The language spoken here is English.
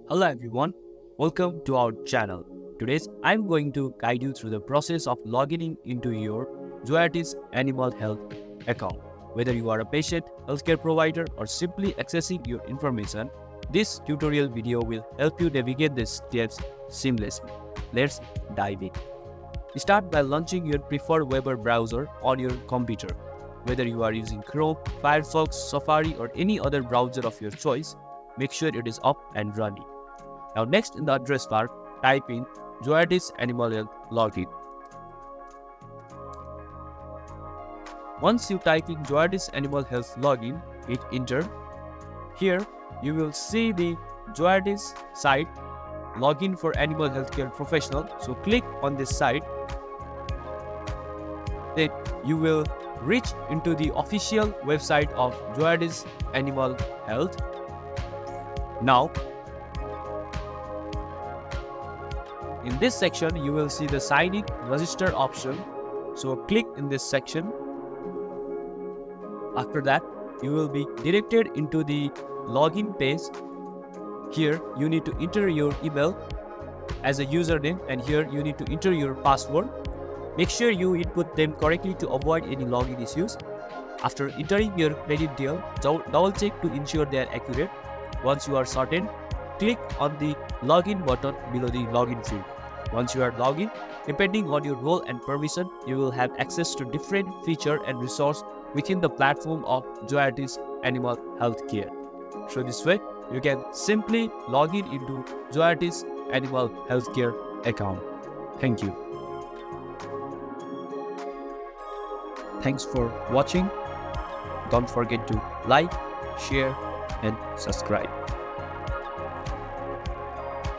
Hello everyone, welcome to our channel. Today I'm going to guide you through the process of logging into your Zoetis animal health account. Whether you are a patient, healthcare provider or simply accessing your information, this tutorial video will help you navigate the steps seamlessly. Let's dive in. Start by launching your preferred web or browser on your computer. Whether you are using Chrome, Firefox, Safari or any other browser of your choice, make sure it is up and running. Now next in the address bar, type in Zoetis Animal Health Login. Once you type in Zoetis Animal Health Login, hit enter. Here you will see the Zoetis site Login for Animal Healthcare Professional. So click on this site. Then you will reach into the official website of Zoetis Animal Health. Now, in this section, you will see the sign in register option. So click in this section. After that, you will be directed into the login page. Here, you need to enter your email as a username, and here you need to enter your password. Make sure you input them correctly to avoid any login issues. After entering your credit deal, double check to ensure they are accurate. Once you are certain, click on the login button below the login field. Once you are logged in, depending on your role and permission, you will have access to different features and resources within the platform of Zoetis Animal Healthcare. So this way, you can simply log in into Zoetis Animal Healthcare account. Thank you. Thanks for watching. Don't forget to like, share, and subscribe.